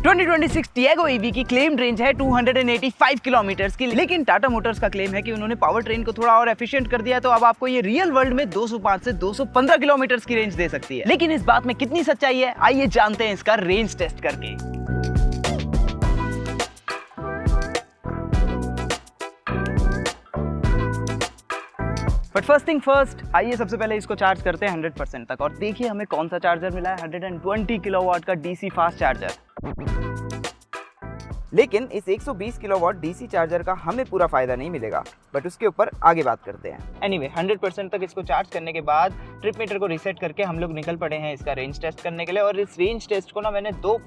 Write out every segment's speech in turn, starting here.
2026 Tiago EV की claimed range है 285 kilometres की, लेकिन टाटा मोटर्स का क्लेम है कि उन्होंने पावर ट्रेन को थोड़ा और एफिशिएंट कर दिया, तो अब आपको ये रियल वर्ल्ड में 205 से 215 किलोमीटर्स की रेंज दे सकती है। लेकिन इस बात में कितनी सच्चाई है, आइए जानते हैं इसका रेंज टेस्ट करके। बट फर्स्ट थिंग फर्स्ट, आइए सबसे पहले इसको चार्ज करते हैं 100% तक, और देखिए हमें कौन सा चार्जर मिला है। 120 किलोवाट का डीसी फास्ट चार्जर। लेकिन इस 120 किलोवाट डीसी चार्जर का हमें पूरा फायदा नहीं मिलेगा, बट उसके ऊपर आगे बात करते हैं। एनीवे 100% तक इसको चार्ज करने के बाद ट्रिप मीटर को रीसेट करके हम लोग निकल पड़े हैं इसका रेंज टेस्ट करने के लिए। और इस रेंज टेस्ट को ना मैंने दो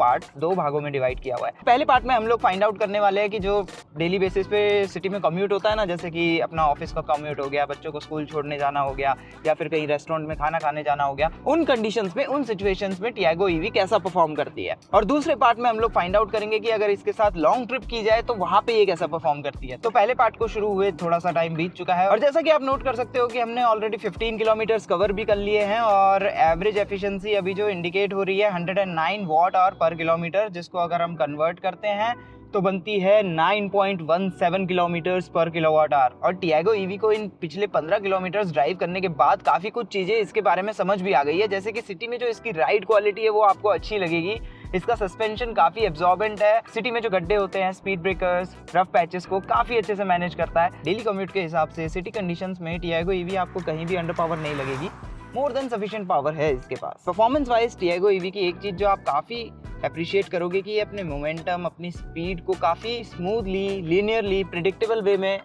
भागों में डिवाइड किया हुआ है। पहले पार्ट में हम लोग फाइंड आउट करने वाले हैं कि जो डेली बेसिस पे सिटी में कम्यूट होता है ना, जैसे कि अपना ऑफिस का कम्यूट हो गया, बच्चों को स्कूल छोड़ने जाना हो गया, या फिर कहीं रेस्टोरेंट में खाना खाने जाना हो गया, उन कंडीशंस में, उन सिचुएशंस में टियागो ईवी कैसा परफॉर्म करती है। और दूसरे पार्ट में हम लोग फाइंड आउट करेंगे कि अगर इसके साथ लॉन्ग ट्रिप की जाए तो वहां पे ये कैसा परफॉर्म करती है। तो पहले पार्ट को शुरू हुए थोड़ा सा टाइम बीत चुका है, और जैसा कि आप नोट कर सकते हो कि हमने ऑलरेडी 15 किलोमीटर्स कवर भी कर लिए हैं, और एवरेज एफिशिएंसी अभी जो इंडिकेट हो रही है 109 वॉट आवर पर किलोमीटर, जिसको अगर हम कन्वर्ट करते हैं तो बनती है 9.17 किलोमीटर्स पर किलोवाट आवर। और टियागो ईवी को इन पिछले 15 किलोमीटर्स ड्राइव करने के बाद काफ़ी कुछ चीज़ें इसके बारे में समझ भी आ गई है, जैसे कि सिटी में जो इसकी राइड क्वालिटी है वो आपको अच्छी लगेगी। इसका सस्पेंशन काफ़ी एब्जॉर्बेंट है, सिटी में जो गड्ढे होते हैं, स्पीड ब्रेकर्स, रफ पैचेस को काफ़ी अच्छे से मैनेज करता है। डेली कम्यूट के हिसाब से सिटी कंडीशंस में टियागो ईवी आपको कहीं भी अंडर पावर नहीं लगेगी। मोर देन सफिशिएंट पावर है इसके पास। परफॉर्मेंस वाइज टियागो ईवी की एक चीज़ जो आप काफ़ी अप्रिशिएट करोगे कि ये अपने मोमेंटम, अपनी स्पीड को काफ़ी स्मूथली, लीनियरली, प्रिडिक्टेबल वे में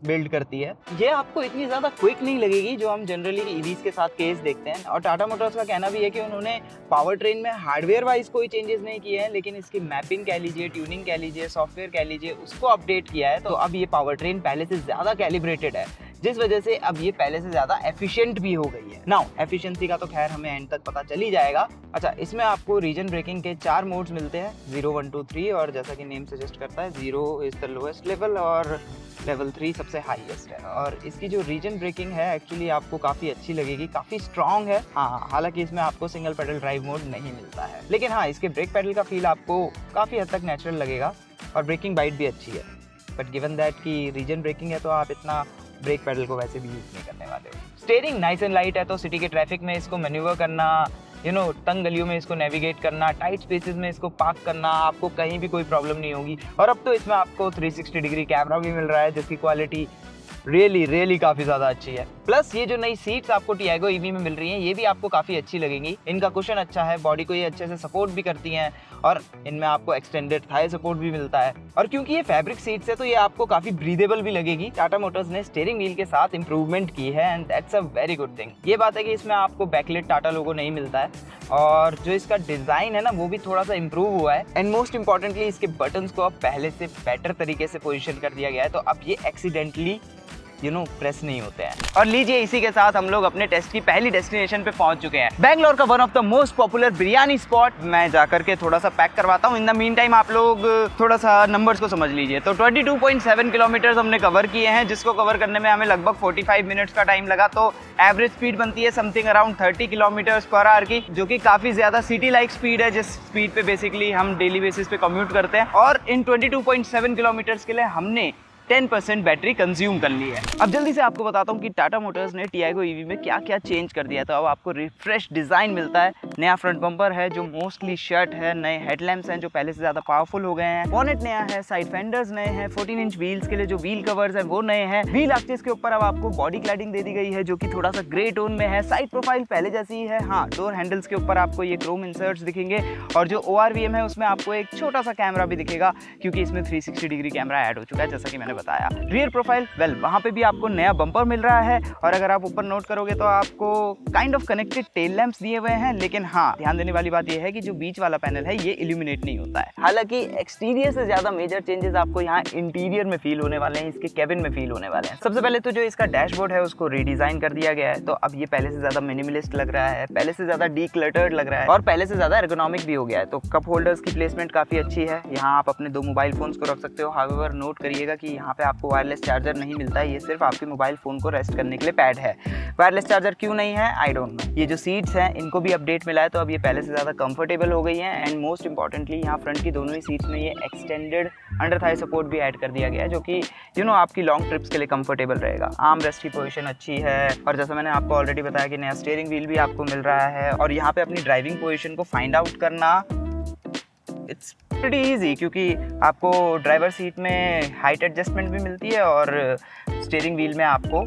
बिल्ड करती है। ये आपको इतनी ज़्यादा क्विक नहीं लगेगी जो हम जनरली ईवीज के साथ केस देखते हैं। और टाटा मोटर्स का कहना भी है कि उन्होंने पावर ट्रेन में हार्डवेयर वाइज कोई चेंजेस नहीं किए हैं, लेकिन इसकी मैपिंग कह लीजिए, ट्यूनिंग कह लीजिए, सॉफ्टवेयर कह लीजिए, उसको अपडेट किया है। तो अब ये पावर ट्रेन पहले से ज़्यादा कैलिब्रेटेड है, जिस वजह से अब ये पहले से ज़्यादा एफिशिएंट भी हो गई है। नाउ एफिशिएंसी का तो खैर हमें एंड तक पता चल ही जाएगा। अच्छा, इसमें आपको रीजन ब्रेकिंग के 4 मोड्स मिलते हैं, 0, 1, 2, 3, और जैसा कि नेम सजेस्ट करता है 0 इज द लोएस्ट लेवल और लेवल 3 सबसे हाईएस्ट है। और इसकी जो रीजन ब्रेकिंग है एक्चुअली आपको काफ़ी अच्छी लगेगी, काफ़ी स्ट्रॉन्ग है। हाँ, हालांकि इसमें आपको सिंगल पेडल ड्राइव मोड नहीं मिलता है, लेकिन हाँ, इसके ब्रेक पेडल का फील आपको काफ़ी हद तक नेचुरल लगेगा, और ब्रेकिंग बाइट भी अच्छी है। बट गिवन दैट कि रीजन ब्रेकिंग है तो आप इतना ब्रेक पेडल को वैसे भी यूज़ नहीं करने वाले हो। स्टीयरिंग नाइस एंड लाइट है, तो सिटी के ट्रैफिक में इसको मैन्यूवर करना, तंग गलियों में इसको नेविगेट करना, टाइट स्पेसेस में इसको पार्क करना, आपको कहीं भी कोई प्रॉब्लम नहीं होगी। और अब तो इसमें आपको 360 डिग्री कैमरा भी मिल रहा है, जिसकी क्वालिटी रियली काफ़ी ज़्यादा अच्छी है। प्लस ये जो नई सीट्स आपको टियागो ईवी में मिल रही हैं, ये भी आपको काफ़ी अच्छी लगेंगी। इनका कुशन अच्छा है, बॉडी को ये अच्छे से सपोर्ट भी करती हैं, और इनमें आपको एक्सटेंडेड थाई सपोर्ट भी मिलता है। और क्योंकि ये फैब्रिक सीट्स है तो ये आपको काफ़ी ब्रीदेबल भी लगेगी। टाटा मोटर्स ने स्टीयरिंग व्हील के साथ इंप्रूवमेंट की है, and that's a very good thing. ये बात है कि इसमें आपको बैकलेट टाटा लोगो नहीं मिलता है, और जो इसका डिज़ाइन है ना वो भी थोड़ा सा इम्प्रूव हुआ है। एंड मोस्ट इंपॉर्टेंटली इसके बटन्स को अब पहले से बेटर तरीके से पोजिशन कर दिया गया है, तो अब ये एक्सीडेंटली प्रेस नहीं होते हैं। और लीजिए, इसी के साथ हम लोग अपने टेस्ट की पहली डेस्टिनेशन पे पहुंच चुके हैं, बैंगलोर का one of the most popular biryani spot. मैं जाकर के थोड़ा सा पैक करवाता हूं। इन द मीन टाइम आप लोग थोड़ा सा नंबर्स को समझ लीजिए। तो 22.7 किलोमीटर हमने कवर किए हैं, जिसको कवर करने में हमें लगभग 45 मिनट्स का टाइम लगा। तो एवरेज स्पीड बनती है something around 30 kilometres per hour की, जो कि काफ़ी ज़्यादा सिटी लाइक स्पीड है, जिस स्पीड पे बेसिकली हम डेली बेसिस पे कम्यूट करते हैं। और इन 22.7 किलोमीटर्स के लिए हमने 10% बैटरी कंज्यूम कर ली है। अब जल्दी से आपको बताता हूँ कि टाटा मोटर्स ने टियागो ईवी में क्या क्या चेंज कर दिया। तो अब आपको रिफ्रेश डिज़ाइन मिलता है, नया फ्रंट बम्पर है जो मोस्टली शर्ट है, नए हेडलैम्प्स हैं जो पहले से ज़्यादा पावरफुल हो गए हैं, बॉनेट नया है, साइड फेंडर्स नए हैं, 14 इंच व्हील्स के लिए जो व्हील कवर्स हैं वो नए हैं। व्हील आर्चेस के ऊपर अब आपको बॉडी क्लैडिंग दे दी गई है जो कि थोड़ा सा ग्रे टोन में है। साइड प्रोफाइल पहले जैसी ही है। हाँ, डोर हैंडल्स के ऊपर आपको ये क्रोम इंसर्ट्स दिखेंगे, और जो ORVM है उसमें आपको एक छोटा सा कैमरा भी दिखेगा, क्योंकि इसमें 360 डिग्री कैमरा ऐड हो चुका है, जैसा कि मैंने बताया। रियर प्रोफाइल, वेल वहाँ पे भी आपको नया बम्पर मिल रहा है, और अगर आप ऊपर नोट करोगे तो आपको kind of connected tail lamps दिए हुए हैं। लेकिन हाँ, ध्यान देने वाली बात यह है कि जो बीच वाला पैनल है ये इल्यूमिनेट नहीं होता है। हालांकि एक्सटीरियर से ज्यादा मेजर चेंजेस आपको यहाँ इंटीरियर में फील होने वाले हैं, इसके केबिन में फील होने वाले हैं। सबसे पहले तो जो इसका डैशबोर्ड है उसको रीडिजाइन कर दिया गया है, तो अब ये पहले से ज्यादा मिनिमलिस्ट लग रहा है, पहले से ज्यादा डीक्लटर्ड लग रहा है, और पहले से ज्यादा एर्गोनॉमिक भी हो गया है। तो कप होल्डर्स की प्लेसमेंट काफी अच्छी है, यहाँ आप अपने 2 मोबाइल फोन्स को रख सकते हो। हाउएवर नोट करिएगा कि यहाँ पे आपको वायरलेस चार्जर नहीं मिलता है, ये सिर्फ आपके मोबाइल फ़ोन को रेस्ट करने के लिए पैड है। वायरलेस चार्जर क्यों नहीं है, आई डोंट नो। ये जो सीट्स हैं इनको भी अपडेट मिला है, तो अब ये पहले से ज़्यादा कंफर्टेबल हो गई हैं। एंड मोस्ट इंपॉर्टेंटली यहाँ फ्रंट की दोनों ही सीट्स में ये एक्सटेंडेड अंडर थाई सपोर्ट भी ऐड कर दिया गया है, जो कि आपकी लॉन्ग ट्रिप्स के लिए कंफर्टेबल रहेगा। आर्म रेस्ट की पोजीशन अच्छी है, और जैसा मैंने आपको ऑलरेडी बताया कि नया स्टीयरिंग व्हील भी आपको मिल रहा है। और यहाँ पे अपनी ड्राइविंग पोजीशन को फाइंड आउट करना इट्स प्रीटी ईजी, क्योंकि आपको ड्राइवर सीट में हाइट एडजस्टमेंट भी मिलती है और स्टीयरिंग व्हील में आपको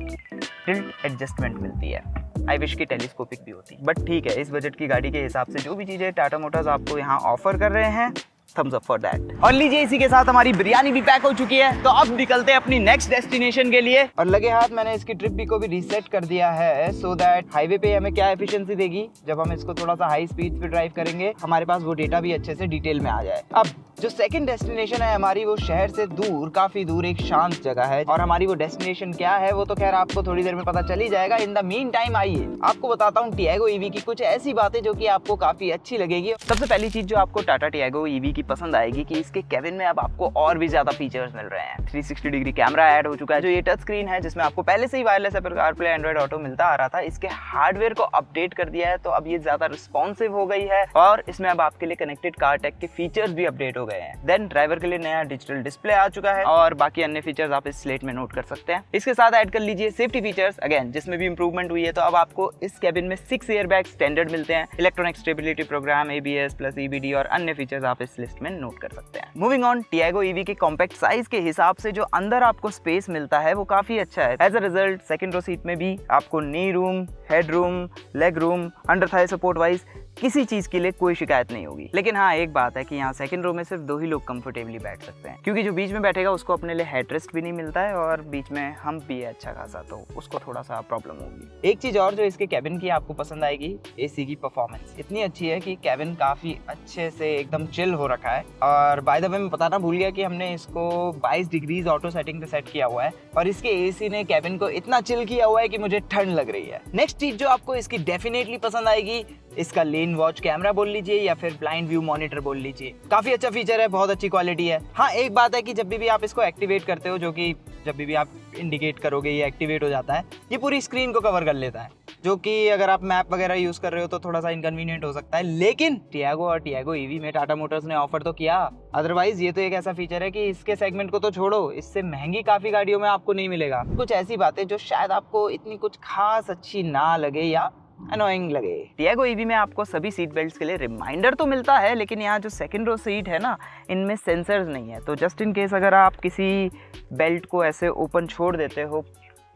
टिल्ट एडजस्टमेंट मिलती है। आई विश की टेलीस्कोपिक भी होती, बट ठीक है, इस बजट की गाड़ी के हिसाब से जो भी चीज़ें टाटा मोटर्स आपको यहाँ ऑफर कर रहे हैं, थम्स अप फॉर दैट। और लीजिए, इसी के साथ हमारी बिरयानी भी पैक हो चुकी है, तो अब निकलते हैं अपनी नेक्स्ट डेस्टिनेशन के लिए। और लगे हाथ मैंने इसकी ट्रिप भी को भी रीसेट कर दिया है, सो दैट हाईवे पे हमें क्या एफिशिएंसी देगी जब हम इसको थोड़ा सा हाई स्पीड पे ड्राइव करेंगे, हमारे पास वो डेटा भी अच्छे से डिटेल में आ जाए। अब जो सेकंड डेस्टिनेशन है हमारी, वो शहर से दूर, काफी दूर एक शांत जगह है, और हमारी वो डेस्टिनेशन क्या है वो तो खैर आपको थोड़ी देर में पता चल ही जाएगा। इन द मीन टाइम आइए आपको बताता हूँ टियागो ईवी की कुछ ऐसी बातें जो कि आपको काफी अच्छी लगेगी। सबसे पहली चीज जो आपको टाटा टियागो ईवी की पसंद आएगी कि इसके केबिन में अब आपको और भी ज्यादा फीचर्स मिल रहे हैं। 360 डिग्री कैमरा ऐड हो चुका है, जो ये टच स्क्रीन है जिसमें आपको पहले से ही wireless Apple CarPlay, Android auto मिलता आ रहा था, इसके हार्डवेयर को अपडेट कर दिया है, तो अब ये ज्यादा रिस्पॉन्सिव हो गई है, और इसमें अब आपके लिए कनेक्टेड कार टेक के फीचर्स भी अपडेट हो गए हैं। देन ड्राइवर के लिए नया डिजिटल डिस्प्ले आ चुका है, और बाकी अन्य फीचर्स आप इस स्लेट में नोट कर सकते हैं। इसके साथ ऐड कर लीजिए सेफ्टी फीचर्स, अगेन जिसमें भी इंप्रूवमेंट हुई है, तो अब आपको इस केबिन में 6 एयरबैग स्टैंडर्ड मिलते हैं, electronic stability program, ABS plus EBD और अन्य फीचर्स आप इस लिस्ट में नोट कर सकते हैं। मूविंग ऑन, टियागो ईवी के कॉम्पैक्ट साइज के हिसाब से जो अंदर आपको स्पेस मिलता है वो काफी अच्छा है। As a result second row seat में भी आपको knee room, head room, leg room, under thigh support wise किसी चीज के लिए कोई शिकायत नहीं होगी। लेकिन हाँ, एक बात है कि यहाँ सेकंड रो में सिर्फ 2 ही लोग कंफर्टेबली बैठ सकते हैं, क्योंकि जो बीच में बैठेगा उसको अपने लिए हेडरेस्ट भी नहीं मिलता है, और बीच में हम भी है अच्छा खासा, तो उसको थोड़ा सा प्रॉब्लम होगी। एक चीज और जो इसके कैबिन की आपको पसंद आएगी, AC की परफॉर्मेंस इतनी अच्छी है कि कैबिन काफी अच्छे से एकदम चिल हो रखा है। और बाय द वे मैं बताना भूल गया कि हमने इसको 22 डिग्रीज ऑटो सेटिंग पे सेट किया हुआ है, और इसके AC ने कैबिन को इतना चिल किया हुआ है कि मुझे ठंड लग रही है। नेक्स्ट चीज जो आपको इसकी डेफिनेटली पसंद आएगी, इसका लेन वॉच कैमरा बोल लीजिए या फिर ब्लाइंड व्यू मॉनिटर बोल लीजिए, काफी अच्छा फीचर है, बहुत अच्छी क्वालिटी है। हाँ, एक बात है कि जब भी आप इसको एक्टिवेट करते हो, जो कि जब भी आप इंडिकेट करोगे ये एक्टिवेट हो जाता है, ये पूरी स्क्रीन को कवर कर लेता है, जो कि अगर आप मैप वगैरह यूज कर रहे हो तो थोड़ा सा इनकन्वीनियंट हो सकता है। लेकिन टियागो और टियागो ईवी में टाटा मोटर्स ने ऑफर तो किया, अदरवाइज ये तो एक ऐसा फीचर है कि इसके सेगमेंट को तो छोड़ो, इससे महंगी काफी गाड़ियों में आपको नहीं मिलेगा। कुछ ऐसी बातें जो शायद आपको इतनी कुछ खास अच्छी ना लगे या अनोइंग लगे। टियागो ईवी में आपको सभी सीट बेल्ट्स के लिए रिमाइंडर तो मिलता है, लेकिन यहाँ जो सेकंड रो सीट है ना, इनमें सेंसर्स नहीं है, तो जस्ट इन केस अगर आप किसी बेल्ट को ऐसे ओपन छोड़ देते हो,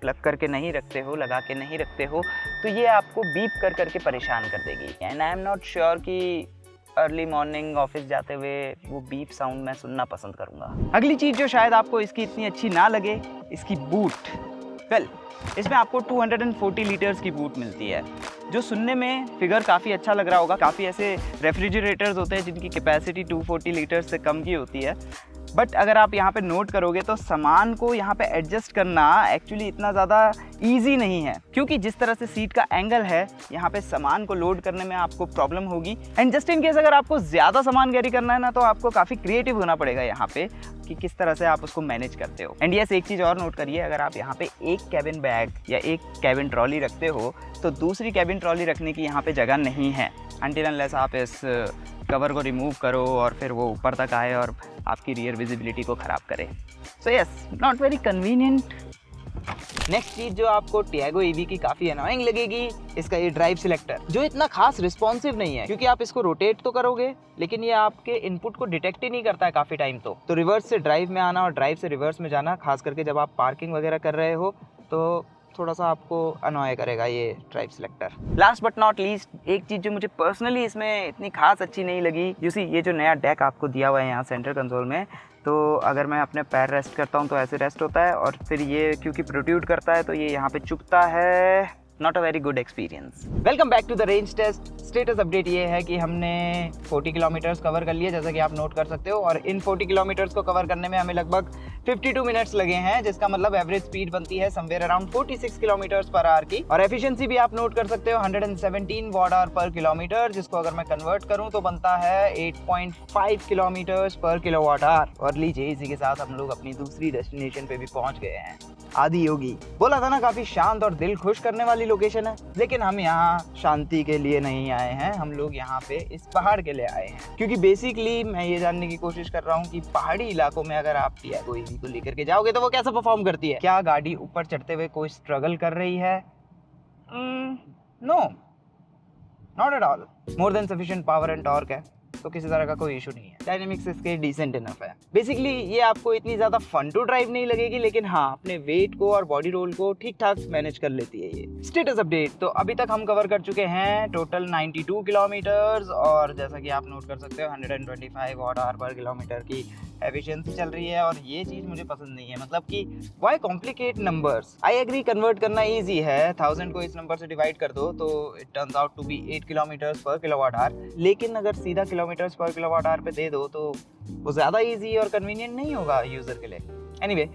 प्लग करके नहीं रखते हो, लगा के नहीं रखते हो, तो ये आपको बीप कर करके परेशान कर देगी। And I am not sure कि अर्ली मॉर्निंग ऑफिस जाते हुए वो बीप साउंड मैं सुनना पसंद करूंगा। अगली चीज जो शायद आपको इसकी इतनी अच्छी ना लगे, इसकी बूट। इसमें आपको 240 लीटर्स की बूट मिलती है, जो सुनने में फिगर काफ़ी अच्छा लग रहा होगा। काफ़ी ऐसे रेफ्रिजरेटर्स होते हैं जिनकी कैपेसिटी 240 लीटर्स से कम की होती है, बट अगर आप यहाँ पे नोट करोगे तो सामान को यहाँ पे एडजस्ट करना एक्चुअली इतना ज़्यादा इजी नहीं है, क्योंकि जिस तरह से सीट का एंगल है, यहाँ पे सामान को लोड करने में आपको प्रॉब्लम होगी। एंड जस्ट इन केस अगर आपको ज़्यादा सामान कैरी करना है ना, तो आपको काफ़ी क्रिएटिव होना पड़ेगा यहाँ पे कि किस तरह से आप उसको मैनेज करते हो। एंड यस, एक चीज़ और नोट करिए, अगर आप यहाँ पे एक कैबिन बैग या एक कैबिन ट्रॉली रखते हो, तो दूसरी कैबिन ट्रॉली रखने की यहाँ पे जगह नहीं है, अनटिल अनलेस आप इस कवर को रिमूव करो और फिर वो ऊपर तक आए और आपकी रियर विजिबिलिटी को ख़राब करे। So yes, not very convenient. Next चीज जो आपको टियागो ईवी की काफी अनोइंग लगेगी, इसका ये ड्राइव सिलेक्टर, जो इतना खास रिस्पॉन्सिव नहीं है, क्योंकि आप इसको रोटेट तो करोगे लेकिन ये आपके इनपुट को डिटेक्ट ही नहीं करता है काफी टाइम। तो रिवर्स से ड्राइव में आना और ड्राइव से रिवर्स में जाना, खास करके जब आप पार्किंग वगैरह कर रहे हो, तो थोड़ा सा आपको अनॉय करेगा ये drive selector. Last but not least, एक चीज़ जो मुझे पर्सनली इसमें इतनी खास अच्छी नहीं लगी, ये जो नया डेक आपको दिया हुआ है यहाँ सेंटर कंसोल में, तो अगर मैं अपने पैर रेस्ट करता हूँ तो ऐसे रेस्ट होता है, और फिर ये क्योंकि प्रोट्रूड करता है तो ये यहाँ पे चुभता है। Not a very good experience. Welcome back to the range test. Status update ये है कि हमने 40 किलोमीटर्स कवर कर लिए, जैसा कि आप नोट कर सकते हो, और इन 40 किलोमीटर्स को कवर करने में हमें लगभग 52 मिनट्स लगे हैं, जिसका मतलब एवरेज स्पीड बनती है somewhere around 46 kilometres per hour की। और एफिशिएंसी भी आप नोट कर सकते हो 117 वॉट आवर पर किलोमीटर, जिसको अगर मैं कन्वर्ट करूं तो बनता है 8.5 किलोमीटर्स पर किलोवाट आवर। और लीजिए, इसी के साथ हम लोग अपनी दूसरी डेस्टिनेशन पे भी पहुंच गए हैं, आदि योगी। बोला था ना, काफी शांत और दिल खुश करने वाली लोकेशन है, लेकिन हम यहाँ शांति के लिए नहीं आए हैं, हम लोग यहाँ पे इस पहाड़ के लिए आए हैं। क्योंकि बेसिकली मैं ये जानने की कोशिश कर रहा हूँ कि पहाड़ी इलाकों में अगर आप टियागो ईवी को लेकर के जाओगे तो वो कैसा परफॉर्म करती है। क्या गाड़ी ऊपर चढ़ते हुए कोई स्ट्रगल कर रही है? No, not at all. More than sufficient power and torque है, तो किसी तरह का कोई इशू नहीं है। डायनेमिक्स इसके डिसेंट इनफ है। बेसिकली ये आपको इतनी ज्यादा फन टू ड्राइव नहीं लगेगी, लेकिन हाँ, अपने वेट को और बॉडी रोल को ठीक ठाक मैनेज कर लेती है ये। स्टेटस अपडेट, तो अभी तक हम कवर कर चुके हैं टोटल 92 किलोमीटर्स, और जैसा कि आप नोट कर सकते हो 125 वॉट आवर पर किलोमीटर की एफिशिएंसी चल रही है। और ये चीज मुझे पसंद नहीं है, मतलब कि why complicate numbers. I agree, convert करना इजी है, 1000 को इस नंबर से डिवाइड कर दो तो it turns out to be 8 kilometres per kilowatt hour. लेकिन अगर सीधा किलोमीटर्स पर किलोवाट आवर पे दे दो तो वो ज़्यादा इजी और कन्वीनियंट नहीं होगा यूज़र के लिए। एनीवे,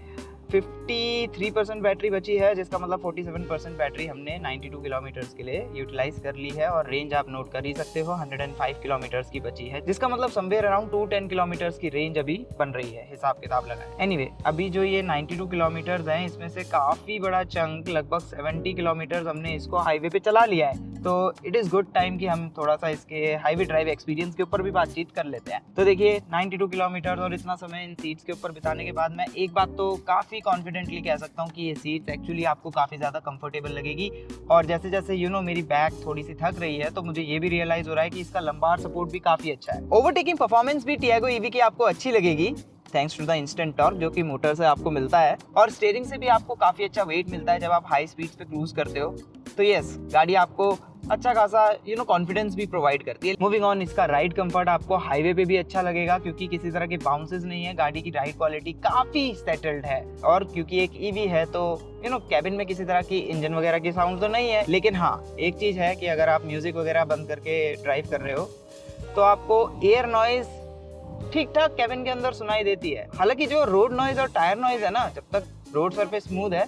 53% बैटरी बची है, जिसका मतलब 47% बैटरी हमने 92 किलोमीटर्स के लिए यूटिलाइज कर ली है। और रेंज आप नोट कर ही सकते हो 105 किलोमीटर्स की बची है, जिसका मतलब समवेयर अराउंड 210 किलोमीटर्स की रेंज अभी बन रही है, हिसाब किताब लगाएं। एनीवे, अभी जो ये 92 किलोमीटर्स हैं, इसमें से काफ़ी बड़ा चंक, लगभग 70 किलोमीटर्स हमने इसको हाईवे पे चला लिया है। तो इट इज़ गुड टाइम कि हम थोड़ा सा इसके हाईवे ड्राइव एक्सपीरियंस के ऊपर भी बातचीत कर लेते हैं। तो देखिए, 92 किलोमीटर और इतना समय इन सीट्स के ऊपर बिताने के बाद मैं एक बात तो काफ़ी कॉन्फिडेंटली कह सकता हूँ कि ये सीट्स एक्चुअली आपको काफ़ी ज़्यादा कंफर्टेबल लगेगी। और जैसे जैसे मेरी बैक थोड़ी सी थक रही है, तो मुझे ये भी रियलाइज़ हो रहा है कि इसका लंबार सपोर्ट भी काफ़ी अच्छा है। ओवरटेकिंग परफॉर्मेंस भी टियागो ईवी की आपको अच्छी लगेगी, thanks to the instant torque जो कि मोटर से आपको मिलता है। और स्टीयरिंग से भी आपको काफ़ी अच्छा वेट मिलता है जब आप हाई स्पीड्स पे क्रूज करते हो। तो यस, गाड़ी आपको अच्छा खासा कॉन्फिडेंस भी प्रोवाइड करती है। मूविंग ऑन, इसका राइड कंफर्ट आपको हाईवे पे भी अच्छा लगेगा, क्योंकि किसी तरह के बाउंसेस नहीं है। गाड़ी की राइड क्वालिटी काफ़ी सेटल्ड है, और क्योंकि एक ईवी है तो कैबिन में किसी तरह की इंजन वगैरह की साउंड तो नहीं है। लेकिन हाँ, एक चीज़ है कि अगर आप म्यूजिक वगैरह बंद करके ड्राइव कर रहे हो तो आपको एयर नॉइज ठीक ठाक कैबिन के अंदर सुनाई देती है। हालांकि जो रोड नॉइज और टायर नॉइज है ना, जब तक रोड सरफेस स्मूथ है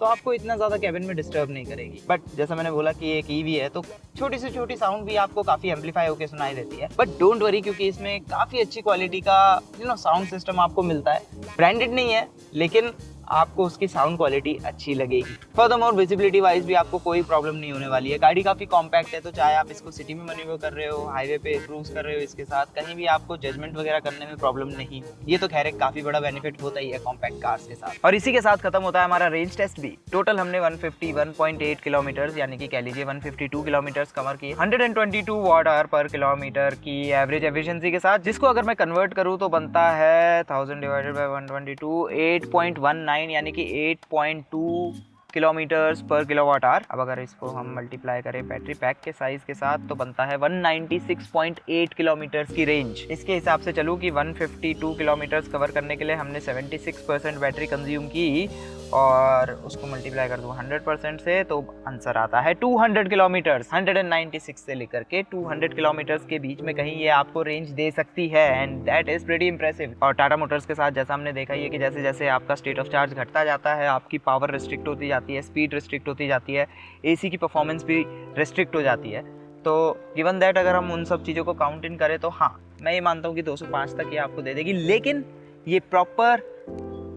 तो आपको इतना ज़्यादा कैबिन में डिस्टर्ब नहीं करेगी। बट जैसा मैंने बोला कि एक ईवी है, तो छोटी से छोटी साउंड भी आपको काफ़ी एम्पलीफाई होकर सुनाई देती है। बट डोंट वरी, क्योंकि इसमें काफ़ी अच्छी क्वालिटी का साउंड सिस्टम आपको मिलता है। ब्रांडेड नहीं है, लेकिन आपको उसकी साउंड क्वालिटी अच्छी लगेगी। फर्दरमोर, विजिबिलिटी वाइज भी आपको कोई प्रॉब्लम नहीं होने वाली है। गाड़ी काफ़ी कॉम्पैक्ट है, तो चाहे आप इसको सिटी में मैन्यूवर कर रहे हो, हाईवे पे क्रूज कर रहे हो, इसके साथ कहीं भी आपको जजमेंट वगैरह करने में प्रॉब्लम नहीं। ये तो खैर एक काफ़ी बड़ा बेनिफिट होता ही है कॉम्पैक्ट कार्स के साथ। और इसी के साथ खत्म होता है हमारा रेंज टेस्ट भी। टोटल हमने 151.8 किलोमीटर्स, यानी कि कह लीजिए 152 किलोमीटर्स कवर किए 122 वॉट आवर पर किलोमीटर की एवरेज एफिशिएंसी के साथ, जिसको अगर मैं कन्वर्ट करूँ तो बनता है 1000 डिवाइडेड बाय 122 8.19, यानी कि 8.2 किलोमीटर्स पर किलोवाट आवर। अब अगर इसको हम मल्टीप्लाई करें बैटरी पैक के साइज के साथ तो बनता है 196.8 किलोमीटर्स की रेंज। इसके हिसाब से चलूँ कि 152 किलोमीटर्स कवर करने के लिए हमने 76% बैटरी कंज्यूम की, और उसको मल्टीप्लाई कर दूँ 100% से तो आंसर आता है 200 किलोमीटर्स। 196 से लेकर के 200 किलोमीटर्स के बीच में कहीं ये आपको रेंज दे सकती है, and that is pretty impressive. और टाटा मोटर्स के साथ जैसा हमने देखा है कि जैसे जैसे आपका स्टेट ऑफ चार्ज घटता जाता है, आपकी पावर रिस्ट्रिक्ट होती जाती है, स्पीड रिस्ट्रिक्ट होती जाती है, एसी की परफॉर्मेंस भी रिस्ट्रिक्ट हो जाती है। तो गिवन दैट अगर हम उन सब चीज़ों को काउंट इन करें तो हाँ, मैं ये मानता हूँ कि 205 तक ये आपको दे देगी। लेकिन ये प्रॉपर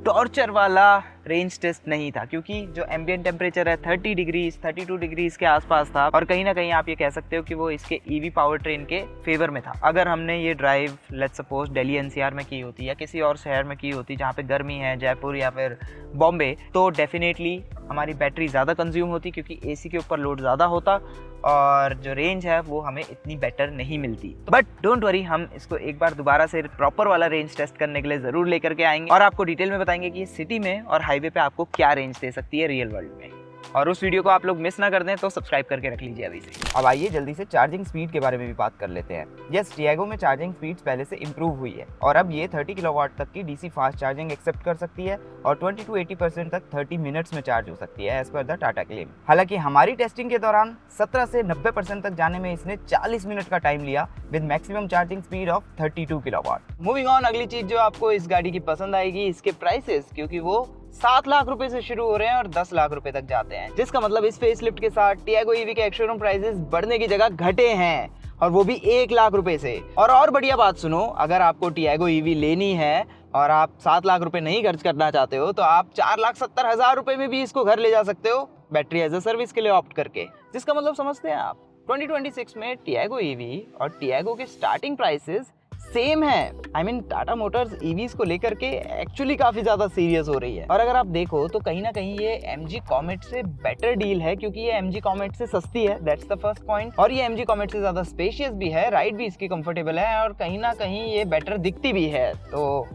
टॉर्चर वाला रेंज टेस्ट नहीं था, क्योंकि जो एम्बिएंट टेम्परेचर है 30 डिग्रीज 32 डिग्रीज के आसपास था, और कहीं ना कहीं आप ये कह सकते हो कि वो इसके ईवी पावर ट्रेन के फेवर में था। अगर हमने ये drive let's suppose Delhi NCR में की होती या किसी और शहर में की होती जहाँ पे गर्मी है, जयपुर या फिर बॉम्बे, तो डेफिनेटली हमारी बैटरी ज़्यादा कंज्यूम होती, क्योंकि एसी के ऊपर लोड ज़्यादा होता और जो रेंज है वो हमें इतनी बेटर नहीं मिलती। बट डोंट वरी, हम इसको एक बार दोबारा से प्रॉपर वाला रेंज टेस्ट करने के लिए ज़रूर लेकर के आएंगे, और आपको डिटेल में बताएंगे कि सिटी में और हाईवे पे आपको क्या रेंज दे सकती है रियल वर्ल्ड में। और उस वीडियो को आप लोग मिस ना कर दें तो सब्सक्राइब करके रख लीजिए अभी से। अब आइए जल्दी से चार्जिंग स्पीड के बारे में भी बात कर लेते हैं। यस, टियागो में चार्जिंग स्पीड पहले से इंप्रूव हुई है और अब ये 30 किलोवाट तक की डीसी फास्ट चार्जिंग एक्सेप्ट कर सकती है और 20 to 80% तक 30 मिनट्स में चार्ज हो सकती है as per the Tata claim. हालांकि हमारी टेस्टिंग के दौरान 17 से 90% तक जाने में इसने 40 मिनट का टाइम लिया with maximum charging speed of 32 kilowatt. Moving on, अगली चीज जो आपको इस गाड़ी की पसंद आएगी इसके प्राइसेस, क्योंकि वो 7 लाख रुपए से शुरू हो रहे हैं और 10 लाख रुपए तक जाते हैं, जिसका मतलब इस फेसलिफ्ट के साथ टियागो ईवी के एक्स-शोरूम प्राइसेस बढ़ने की जगह घटे हैं और वो भी 1 लाख रुपए से। और बढ़िया बात सुनो, अगर आपको टियागो ईवी लेनी है और आप 7 लाख रुपए नहीं खर्च करना चाहते हो तो आप 4,70,000 रुपए में भी इसको घर ले जा सकते हो बैटरी एज अ सर्विस के लिए ऑप्ट करके। जिसका मतलब समझते हैं आप, 2026 में टियागो ईवी और टियागो के स्टार्टिंग प्राइसेस सेम है। I mean Tata Motors EVs को लेकर के एक्चुअली काफी ज्यादा सीरियस हो रही है। और अगर आप देखो तो कहीं ना कहीं ये MG कॉमेट से बेटर डील है, क्योंकि ये MG कॉमेट से सस्ती है, दैट्स द फर्स्ट पॉइंट। और ये MG कॉमेट से ज्यादा स्पेशियस भी है, राइड भी इसकी कंफर्टेबल है और कहीं ना कहीं ये बेटर दिखती भी है। तो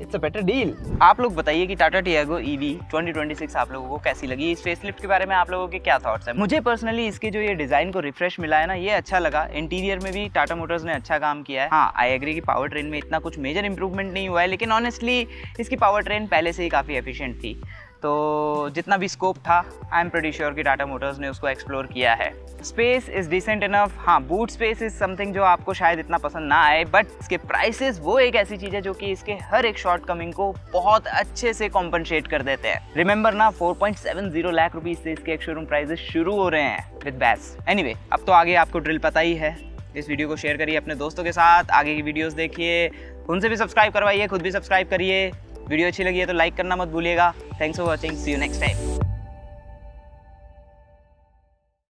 इट्स अ बेटर डील। आप लोग बताइए कि टाटा टियागो ईवी 2026 आप लोगों को कैसी लगी? इस फेसलिफ्ट के बारे में आप लोगों के क्या थॉट्स हैं? मुझे पर्सनली इसके जो ये डिजाइन को रिफ्रेश मिला है ना, ये अच्छा लगा। इंटीरियर में भी टाटा मोटर्स ने अच्छा काम किया है। हाँ, आई एग्री कि पावर ट्रेन में इतना कुछ मेजर इंप्रूवमेंट नहीं हुआ है, लेकिन ऑनेस्टली इसकी पावर ट्रेन पहले से ही काफ़ी एफिशिएंट थी। तो जितना भी स्कोप था, आई एम प्रीटी श्योर कि टाटा मोटर्स ने उसको एक्सप्लोर किया है। Space is decent enough. हाँ, बूट स्पेस इज समथिंग जो आपको शायद इतना पसंद ना आए, बट इसके प्राइसेस वो एक ऐसी चीज़ है जो कि इसके हर एक शॉर्टकमिंग को बहुत अच्छे से कॉम्पनसेट कर देते हैं। रिमेंबर ना, 4.70 लाख रुपीज से इसके शोरूम प्राइसेस शुरू हो रहे हैं विद बैस। एनीवे, अब तो आगे आपको ड्रिल पता ही है। इस वीडियो को शेयर करिए अपने दोस्तों के साथ, आगे की वीडियोस देखिए, उनसे भी सब्सक्राइब करवाइए, खुद भी सब्सक्राइब करिए। वीडियो अच्छी लगी है तो लाइक करना मत भूलिएगा। Thanks for watching, see you next time.